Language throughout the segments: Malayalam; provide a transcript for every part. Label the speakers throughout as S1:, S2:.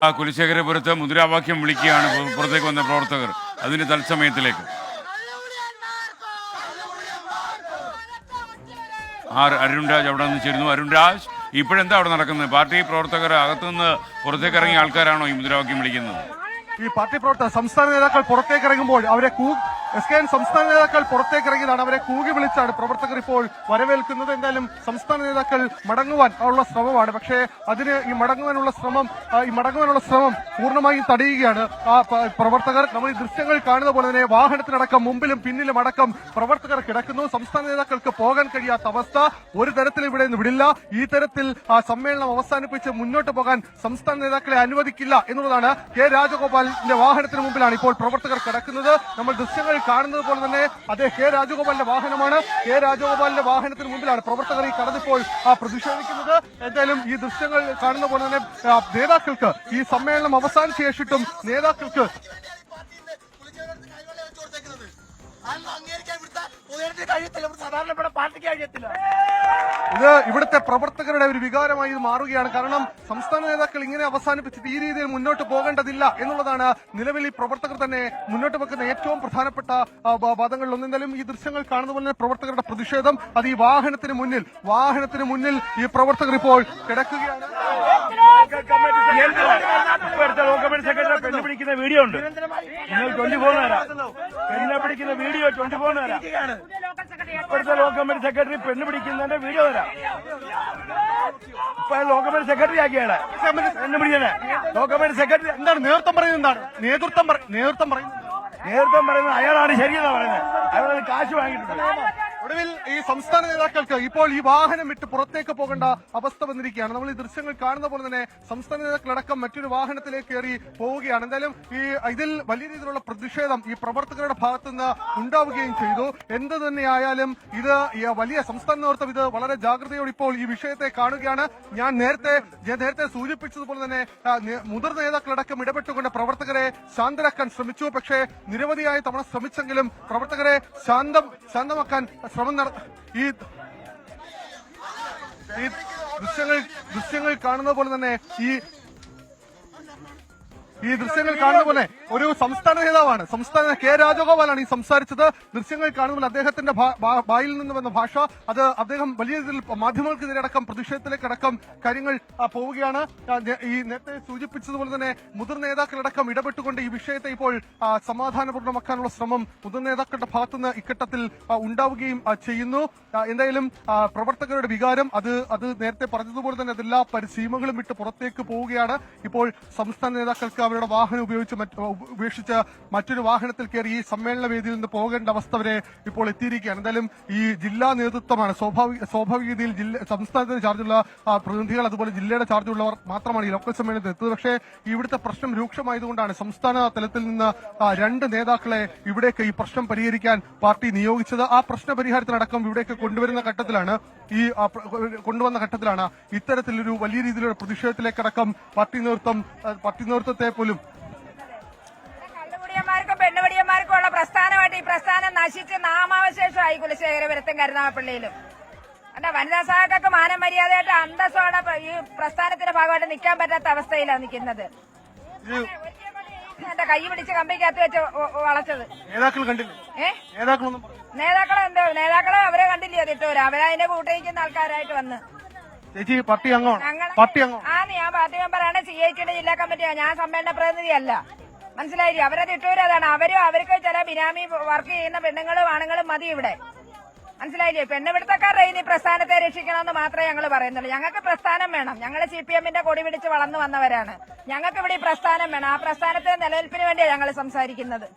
S1: കുലശേഖരപുരത്ത് മുദ്രാവാക്യം വിളിക്കുകയാണ് പുറത്തേക്ക് വന്ന പ്രവർത്തകർ. അതിന്റെ തത്സമയത്തിലേക്ക് അരുൺരാജ് അവിടെ നിന്ന് ചേരുന്നു. അരുൺരാജ്, ഇപ്പോഴെന്താ അവിടെ നടക്കുന്നത്? പാർട്ടി പ്രവർത്തകർ അകത്തുനിന്ന് പുറത്തേക്ക് ഇറങ്ങിയ ആൾക്കാരാണോ ഈ മുദ്രാവാക്യം വിളിക്കുന്നത്?
S2: ഈ പാർട്ടി പ്രവർത്തകർ സംസ്ഥാന നേതാക്കൾ പുറത്തേക്ക് ഇറങ്ങുമ്പോൾ അവരെ SKN സംസ്ഥാന നേതാക്കൾ പുറത്തേക്ക് ഇറങ്ങിയതാണ്. അവരെ കൂകി വിളിച്ചാണ് പ്രവർത്തകർ ഇപ്പോൾ വരവേൽക്കുന്നത്. എന്തായാലും സംസ്ഥാന നേതാക്കൾ മടങ്ങുവാൻ ഉള്ള ശ്രമമാണ്. പക്ഷേ അതിന് ഈ മടങ്ങുവാനുള്ള ശ്രമം പൂർണ്ണമായും തടയുകയാണ് ആ പ്രവർത്തകർ. നമ്മൾ ഈ ദൃശ്യങ്ങൾ കാണുന്ന പോലെ തന്നെ വാഹനത്തിനടക്കം മുമ്പിലും പിന്നിലും അടക്കം പ്രവർത്തകർ കിടക്കുന്നു. സംസ്ഥാന നേതാക്കൾക്ക് പോകാൻ കഴിയാത്ത അവസ്ഥ. ഒരു തരത്തിൽ ഇവിടെ നിന്ന് വിടില്ല. ഈ തരത്തിൽ ആ സമ്മേളനം അവസാനിപ്പിച്ച് മുന്നോട്ട് പോകാൻ സംസ്ഥാന നേതാക്കളെ അനുവദിക്കില്ല എന്നുള്ളതാണ്. കെ രാജഗോപാലിന്റെ വാഹനത്തിന് മുമ്പിലാണ് ഇപ്പോൾ പ്രവർത്തകർ കിടക്കുന്നത്. നമ്മൾ ദൃശ്യങ്ങൾ കാണുന്നത് പോലെ തന്നെ അതേ കെ രാജഗോപാലിന്റെ വാഹനമാണ്. കെ രാജഗോപാലിന്റെ വാഹനത്തിന് മുമ്പിലാണ് പ്രവർത്തകർ ഈ കടന്നിപ്പോൾ പ്രതിഷേധിക്കുന്നത്. എന്തായാലും ഈ ദൃശ്യങ്ങൾ കാണുന്ന പോലെ തന്നെ നേതാക്കൾക്ക് ഈ സമ്മേളനം അവസാനിച്ച ശേഷിട്ടും നേതാക്കൾക്ക് ഇത് ഇവിടുത്തെ പ്രവർത്തകരുടെ ഒരു വികാരമായി ഇത് മാറുകയാണ്. കാരണം സംസ്ഥാന നേതാക്കൾ ഇങ്ങനെ അവസാനിപ്പിച്ചിട്ട് ഈ രീതിയിൽ മുന്നോട്ട് പോകേണ്ടതില്ല എന്നുള്ളതാണ് നിലവിൽ ഈ പ്രവർത്തകർ തന്നെ മുന്നോട്ട് വെക്കുന്ന ഏറ്റവും പ്രധാനപ്പെട്ട വാദങ്ങളിൽ ഒന്ന്. എന്തായാലും ഈ ദൃശ്യങ്ങൾ കാണുന്ന പോലെ പ്രവർത്തകരുടെ പ്രതിഷേധം അത് ഈ വാഹനത്തിന് മുന്നിൽ ഈ പ്രവർത്തകർ ഇപ്പോൾ കിടക്കുകയാണ്.
S3: പിടിക്കുന്ന വീഡിയോ ഉണ്ട്. നിങ്ങൾ 24 തരാം. പെണ്ണെ പിടിക്കുന്ന വീഡിയോ 24 തരാം. ഇപ്പോഴത്തെ ലോ കമ്മിറ്റി സെക്രട്ടറി പെണ്ണ് പിടിക്കുന്നതിന്റെ വീഡിയോ തരാം. ഇപ്പൊ ലോ കമ്മിറ്റി സെക്രട്ടറി ആക്കിയാണ് പെണ്ണ് പിടിക്കുന്നത്. ലോ കമ്മിറ്റി സെക്രട്ടറി
S2: എന്താണ് നേതൃത്വം
S3: പറയുന്നത് അയാളാണ് ശരിയെന്നാ പറയുന്നത്. അയാൾ കാശ് വാങ്ങിയിട്ടുണ്ട്.
S2: ഒടുവിൽ ഈ സംസ്ഥാന നേതാക്കൾക്ക് ഇപ്പോൾ ഈ വാഹനം വിട്ട് പുറത്തേക്ക് പോകേണ്ട അവസ്ഥ വന്നിരിക്കുകയാണ്. നമ്മൾ ഈ ദൃശ്യങ്ങൾ കാണുന്ന പോലെ തന്നെ സംസ്ഥാന നേതാക്കളടക്കം മറ്റൊരു വാഹനത്തിലേക്ക് കയറി പോവുകയാണ്. എന്തായാലും ഇതിൽ വലിയ രീതിയിലുള്ള പ്രതിഷേധം ഈ പ്രവർത്തകരുടെ ഭാഗത്തുനിന്ന് ഉണ്ടാവുകയും ചെയ്തു. എന്ത് തന്നെയായാലും ഇത് വലിയ സംസ്ഥാന നേതൃത്വം ഇത് വളരെ ജാഗ്രതയോടെ ഇപ്പോൾ ഈ വിഷയത്തെ കാണുകയാണ്. ഞാൻ നേരത്തെ സൂചിപ്പിച്ചതുപോലെ തന്നെ മുതിർന്ന നേതാക്കളടക്കം ഇടപെട്ടുകൊണ്ട് പ്രവർത്തകരെ ശാന്തരാക്കാൻ ശ്രമിച്ചു. പക്ഷേ നിരവധിയായ തവണ ശ്രമിച്ചെങ്കിലും പ്രവർത്തകരെ ശാന്തമാക്കാൻ ശ്രമം ഈ ദൃശ്യങ്ങൾ കാണുന്ന പോലെ തന്നെ ഈ ദൃശ്യങ്ങൾ കാണുന്ന പോലെ ഒരു സംസ്ഥാന നേതാവാണ്, കെ രാജഗോപാലാണ് ഈ സംസാരിച്ചത്. ദൃശ്യങ്ങൾ കാണുമ്പോൾ അദ്ദേഹത്തിന്റെ വായിൽ നിന്ന് വന്ന ഭാഷ അത് അദ്ദേഹം വലിയ രീതിയിൽ മാധ്യമങ്ങൾക്കെതിരെ അടക്കം പ്രതിഷേധത്തിലേക്കടക്കം കാര്യങ്ങൾ പോവുകയാണ്. ഈ നേരത്തെ സൂചിപ്പിച്ചതുപോലെ തന്നെ മുതിർന്ന നേതാക്കളടക്കം ഇടപെട്ടുകൊണ്ട് ഈ വിഷയത്തെ ഇപ്പോൾ സമാധാനപൂർണ്ണമാക്കാനുള്ള ശ്രമം മുതിർന്ന നേതാക്കളുടെ ഭാഗത്തുനിന്ന് ഇക്കട്ടത്തിൽ ഉണ്ടാവുകയും ചെയ്യുന്നു. എന്തായാലും പ്രവർത്തകരുടെ വികാരം അത് നേരത്തെ പറഞ്ഞതുപോലെ തന്നെ അതെല്ലാ സീമകളും വിട്ട് പുറത്തേക്ക് പോവുകയാണ്. ഇപ്പോൾ സംസ്ഥാന നേതാക്കൾക്ക് അവരുടെ വാഹനം ഉപേക്ഷിച്ച് മറ്റൊരു വാഹനത്തിൽ കയറി ഈ സമ്മേളന വേദിയിൽ നിന്ന് പോകേണ്ട അവസ്ഥ വരെ ഇപ്പോൾ എത്തിയിരിക്കുകയാണ്. എന്തായാലും ഈ ജില്ലാ നേതൃത്വമാണ് സ്വാഭാവിക രീതിയിൽ സംസ്ഥാനത്തിന് ചാർജുള്ള പ്രതിനിധികൾ അതുപോലെ ജില്ലയുടെ ചാർജുള്ളവർ മാത്രമാണ് ഈ ലോക്കൽ സമ്മേളനത്തിൽ എത്തുന്നത്. പക്ഷേ ഇവിടുത്തെ പ്രശ്നം രൂക്ഷമായതുകൊണ്ടാണ് സംസ്ഥാന തലത്തിൽ നിന്ന് 2 നേതാക്കളെ ഇവിടേക്ക് ഈ പ്രശ്നം പരിഹരിക്കാൻ പാർട്ടി നിയോഗിച്ചത്. ആ പ്രശ്ന പരിഹാരത്തിനടക്കം ഇവിടേക്ക് കൊണ്ടുവന്ന ഘട്ടത്തിലാണ് ഇത്തരത്തിലൊരു വലിയ രീതിയിലുള്ള പ്രതിഷേധത്തിലേക്കടക്കം പാർട്ടി നേതൃത്വത്തെ പോലും
S4: കള്ളുകുടിയന്മാർക്കും പെണ്ണുപിടിയന്മാർക്കും ഉള്ള പ്രസ്ഥാനമായിട്ട് ഈ പ്രസ്ഥാനം നശിച്ച് നാമാവശേഷമായി കുലശേഖരപുരത്തും കരുനാഗപ്പള്ളിയിലും. എന്റെ വനിതാ സഹാക്കൾക്ക് മാനം മര്യാദയായിട്ട് അന്തസ്സോടെ ഈ പ്രസ്ഥാനത്തിന്റെ ഭാഗമായിട്ട് നിൽക്കാൻ പറ്റാത്ത അവസ്ഥയിലാണ് നിൽക്കുന്നത്. എന്റെ കൈ പിടിച്ച് കമ്പിക്കകത്ത് വെച്ച് വളച്ചത്
S2: നേതാക്കൾ കണ്ടില്ലേ?
S4: നേതാക്കളെ അവരെ കണ്ടില്ലേ തിട്ടൂര്? അവരതിന്റെ കൂട്ടിരിക്കുന്ന ആൾക്കാരായിട്ട് വന്ന്
S2: ചേച്ചി പാർട്ടി അംഗമാണ്.
S4: ഞാൻ പാർട്ടി മെമ്പറാണ്. CITയുടെ ജില്ലാ കമ്മിറ്റിയാണ്. ഞാൻ സമ്മേളന പ്രതിനിധിയല്ല. മനസ്സിലായില്ലേ? അവരെ തിട്ടൂര് അതാണ്. അവർക്ക് ചില ബിനാമി വർക്ക് ചെയ്യുന്ന പെണ്ണുങ്ങളും ആണുങ്ങളും മതി ഇവിടെ. മനസ്സിലായില്ലേ? പെണ്ണുപിടുത്തക്കാരുടെ ഈ പ്രസ്ഥാനത്തെ രക്ഷിക്കണമെന്ന് മാത്രമേ ഞങ്ങൾ പറയുന്നുള്ളൂ. ഞങ്ങൾക്ക് പ്രസ്ഥാനം വേണം. ഞങ്ങൾ CPMന്റെ കൊടി പിടിച്ച് വളർന്നു വന്നവരാണ്. ഞങ്ങൾക്ക് ഇവിടെ ഈ പ്രസ്ഥാനം വേണം. ആ പ്രസ്ഥാനത്തെ നിലനിൽപ്പിന് വേണ്ടിയാണ് ഞങ്ങൾ സംസാരിക്കുന്നത്.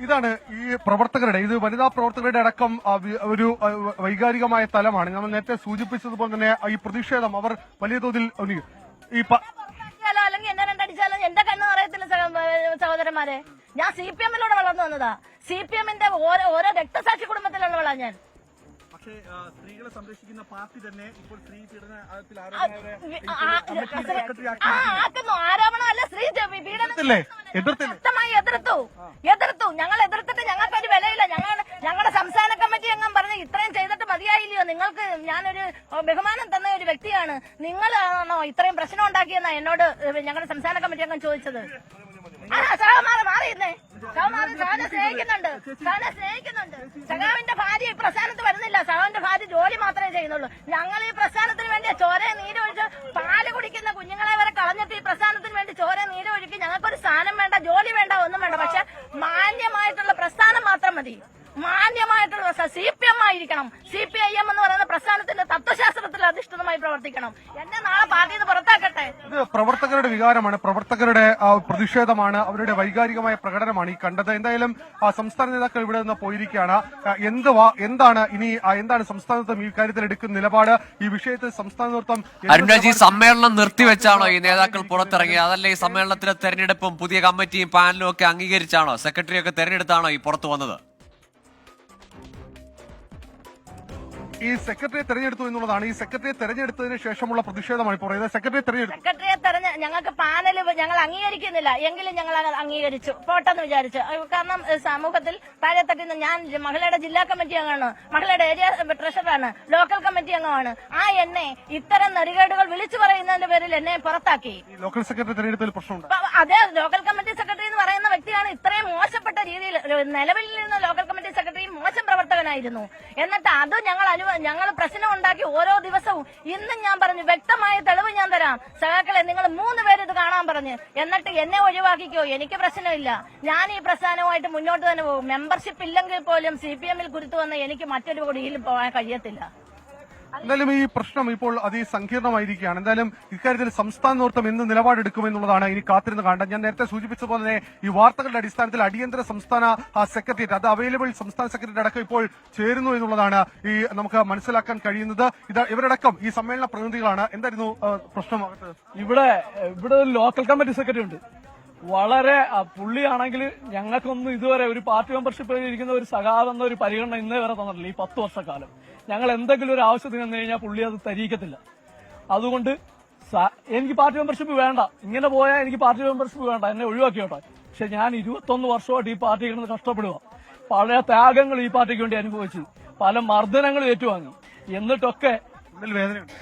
S2: ഇതാണ് ഈ പ്രവർത്തകരുടെ വനിതാ പ്രവർത്തകരുടെ അടക്കം ഒരു വൈകാരികമായ തലമാണ്. നമ്മൾ നേരത്തെ സൂചിപ്പിച്ചതുപോലെ തന്നെ ഈ പ്രതിഷേധം അവർ വലിയ തോതിൽ
S5: അല്ലെങ്കിൽ എന്നെ രണ്ടടിച്ചാലും എന്റെ കണ്ണ് അറിയത്തില്ല സഹോദരന്മാരെ. ഞാൻ CPMലൂടെ വളർന്നു വന്നതാ. CPMന്റെ ഓരോ രക്തസാക്ഷി കുടുംബത്തിലുള്ളവളാ ഞാൻ.
S2: പക്ഷേ സ്ത്രീകളെ സംരക്ഷിക്കുന്ന പാർട്ടി തന്നെ ഇപ്പോൾ സ്ത്രീ പീഡനത്തിൽ
S5: ആരോപണമല്ല, സ്ത്രീ ശക്തമായി എതിർത്തു. ഞങ്ങൾ എതിർത്തിട്ട് ഞങ്ങൾക്കൊരു വിലയില്ല. ഞങ്ങളുടെ സംസ്ഥാന കമ്മിറ്റി അംഗം പറഞ്ഞു ഇത്രയും ചെയ്തിട്ട് മതിയായില്ലയോ നിങ്ങൾക്ക് ഞാനൊരു ബഹുമാനം തന്ന ഒരു വ്യക്തിയാണ്. നിങ്ങളാണോ ഇത്രയും പ്രശ്നം ഉണ്ടാക്കിയെന്നാ എന്നോട് ഞങ്ങളുടെ സംസ്ഥാന കമ്മിറ്റി അംഗം ചോദിച്ചത്. മാറിയിരുന്നേ. സഹാവിനെ സ്നേഹിക്കുന്നുണ്ട്. സഹാവിന്റെ ഭാര്യ ഈ പ്രസ്ഥാനത്ത് വരുന്നില്ല. സഹാവിന്റെ ഭാര്യ ജോലി മാത്രമേ ചെയ്യുന്നുള്ളൂ. ഞങ്ങൾ ഈ പ്രസ്ഥാനത്തിന് വേണ്ടി ചോരയെ നീരൊഴിച്ച് പാല് കുടിക്കുന്ന കുഞ്ഞുങ്ങളെ വരെ കളഞ്ഞിട്ട് ഈ പ്രസ്ഥാനത്തിന് വേണ്ടി ചോര നീരൊഴുക്കി ഞങ്ങൾക്കൊരു സ്ഥാനം വേണ്ട, ജോലി വേണ്ട, ഒന്നും വേണ്ട. പക്ഷെ മാന്യമായിട്ടുള്ള പ്രസ്ഥാനം മാത്രം മതി. മാന്യമായിട്ടുള്ള CPM ആയിരിക്കണം. CPIM എന്ന് പറയുന്ന പ്രസ്ഥാനത്തിന്റെ തത്വശാസ്ത്രത്തിൽ അധിഷ്ഠിതമായി പ്രവർത്തിക്കണം. എന്നെ നാളെ പാർട്ടിയിൽ നിന്ന് പുറത്താക്കട്ടെ.
S2: ഇത് പ്രവർത്തകരുടെ വികാരമാണ്, പ്രവർത്തകരുടെ പ്രതിഷേധമാണ്, അവരുടെ വൈകാരികമായ പ്രകടനമാണ് ഈ കണ്ടത്. എന്തായാലും സംസ്ഥാന നേതാക്കൾ ഇവിടെ നിന്ന് പോയിരിക്കുകയാണ്. എന്താണ് സംസ്ഥാനത്തും ഈ കാര്യത്തിൽ എടുക്കുന്ന നിലപാട്? ഈ വിഷയത്തിൽ സംസ്ഥാന നേതൃത്വം
S6: അരുൺരാജ്, ഈ സമ്മേളനം നിർത്തിവെച്ചാണോ ഈ നേതാക്കൾ പുറത്തിറങ്ങിയത്? അതല്ല ഈ സമ്മേളനത്തിലെ തെരഞ്ഞെടുപ്പും പുതിയ കമ്മിറ്റിയും പാനലും ഒക്കെ അംഗീകരിച്ചാണോ, സെക്രട്ടറിയൊക്കെ തെരഞ്ഞെടുത്താണോ ഈ പുറത്തു വന്നത്?
S2: ഈ സെക്രട്ടറിയെ തെരഞ്ഞെടുത്തു എന്നുള്ളതാണ്. ഈ സെക്രട്ടറിയെ തെരഞ്ഞെടുത്തതിന് ശേഷമുള്ള പ്രതിഷേധമാണ് ഇപ്പോൾ പറയുന്നത്.
S5: സെക്രട്ടറിയെ ഞങ്ങൾക്ക് പാനൽ ഞങ്ങൾ അംഗീകരിക്കുന്നില്ല, എങ്കിലും ഞങ്ങൾ അംഗീകരിച്ചു പോട്ടെന്ന് വിചാരിച്ചു. കാരണം സമൂഹത്തിൽ താഴെത്തട്ടിൽ നിന്ന് ഞാൻ മഹിളയുടെ ജില്ലാ കമ്മിറ്റി അംഗമാണ്, മഹിളയുടെ ഏരിയ ട്രഷററാണ്, ലോക്കൽ കമ്മിറ്റി അംഗമാണ്. എന്നെ ഇത്തരം നെറികേടുകൾ വിളിച്ചു പറയുന്നതിന്റെ പേരിൽ എന്നെ പുറത്താക്കി.
S2: ലോക്കൽ സെക്രട്ടറി തെരഞ്ഞെടുത്തതിൽ പ്രശ്നമുണ്ട്.
S5: അതേ ലോക്കൽ കമ്മിറ്റി സെക്രട്ടറി എന്ന് പറയുന്ന വ്യക്തിയാണ് ഇത്രയും മോശപ്പെട്ട രീതിയിൽ നിലവിൽ നിന്ന് ലോക്കൽ കമ്മിറ്റി സെക്രട്ടറി മോശം പ്രവർത്തകനായിരുന്നു. എന്നിട്ട് അത് ഞങ്ങൾ പ്രശ്നം ഉണ്ടാക്കി ഓരോ ദിവസവും. ഇന്നും ഞാൻ പറഞ്ഞു, വ്യക്തമായ തെളിവ് ഞാൻ തരാം സഖാക്കളെ, നിങ്ങൾ 3 പേര് ഇത് കാണാൻ പറഞ്ഞ്. എന്നിട്ട് എന്നെ ഒഴിവാക്കിക്കോ, എനിക്ക് പ്രശ്നമില്ല. ഞാൻ ഈ പ്രസ്ഥാനവുമായിട്ട് മുന്നോട്ട് തന്നെ പോകും. മെമ്പർഷിപ്പ് ഇല്ലെങ്കിൽ പോലും CPM-ൽ കുരുത്തു വന്ന് എനിക്ക് മറ്റൊരു കൊടിയിലും പോകാൻ കഴിയത്തില്ല.
S2: എന്തായാലും ഈ പ്രശ്നം ഇപ്പോൾ അതിസങ്കീർണമായിരിക്കുകയാണ്. എന്തായാലും ഇക്കാര്യത്തിൽ സംസ്ഥാന നേതൃത്വം എന്ത് നിലപാടെടുക്കുമെന്നുള്ളതാണ് ഇനി കാത്തിരുന്ന് കാണേണ്ടത്. ഞാൻ നേരത്തെ സൂചിപ്പിച്ചതുപോലെ തന്നെ ഈ വാർത്തകളുടെ അടിസ്ഥാനത്തിൽ അടിയന്തര സംസ്ഥാന സെക്രട്ടേറിയറ്റ്, അത് അവൈലബിൾ സംസ്ഥാന സെക്രട്ടറി അടക്കം ഇപ്പോൾ ചേരുന്നു എന്നുള്ളതാണ് ഈ നമുക്ക് മനസ്സിലാക്കാൻ കഴിയുന്നത്. ഇവരടക്കം ഈ സമ്മേളന പ്രതിനിധികളാണ്. എന്തായിരുന്നു പ്രശ്നമാകട്ടെ?
S3: ഇവിടെ ഒരു ലോക്കൽ കമ്മിറ്റി സെക്രട്ടറി ഉണ്ട്. വളരെ പുള്ളിയാണെങ്കിൽ ഞങ്ങൾക്കൊന്നും ഇതുവരെ ഒരു പാർട്ടി മെമ്പർഷിപ്പ് ഇരിക്കുന്ന ഒരു സഖാവെന്ന ഒരു പരിഗണന ഇന്നേ വരെ തന്നിട്ടില്ല. ഈ 10 വർഷക്കാലം ഞങ്ങൾ എന്തെങ്കിലും ഒരു ആവശ്യത്തിന് വന്നു കഴിഞ്ഞാൽ പുള്ളി അത് തരീക്കത്തില്ല. അതുകൊണ്ട് എനിക്ക് പാർട്ടി മെമ്പർഷിപ്പ് വേണ്ട, ഇങ്ങനെ പോയാൽ എനിക്ക് പാർട്ടി മെമ്പർഷിപ്പ് വേണ്ട, എന്നെ ഒഴിവാക്കിയോട്ടെ. പക്ഷെ ഞാൻ 21 വർഷമായിട്ട് ഈ പാർട്ടി കിടന്ന് കഷ്ടപ്പെടുക. പല ത്യാഗങ്ങൾ ഈ പാർട്ടിക്ക് വേണ്ടി അനുഭവിച്ചു, പല മർദ്ദനങ്ങൾ ഏറ്റുവാങ്ങി. എന്നിട്ടൊക്കെ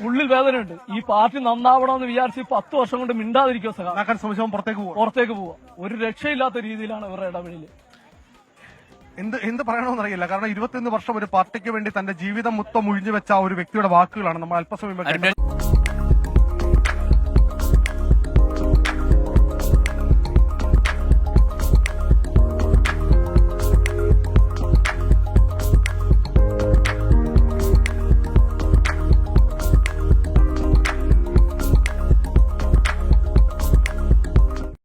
S3: ഉള്ളിൽ വേദനയുണ്ട്. ഈ പാർട്ടി നന്നാവണമെന്ന് വിചാരിച്ച് 10 വർഷം കൊണ്ട് മിണ്ടാതിരിക്കുക സഖാ, പുറത്തേക്ക് പോവുക. ഒരു രക്ഷയില്ലാത്ത രീതിയിലാണ് ഇവരുടെ ഇടപെടൽ.
S2: എന്ത് പറയണമെന്നറിയില്ല. കാരണം 21 വർഷം ഒരു പാർട്ടിക്ക് വേണ്ടി തന്റെ ജീവിതം മൊത്തം ഒഴിഞ്ഞു വെച്ച ഒരു വ്യക്തിയുടെ വാക്കുകളാണ് നമ്മൾ അല്പസമയം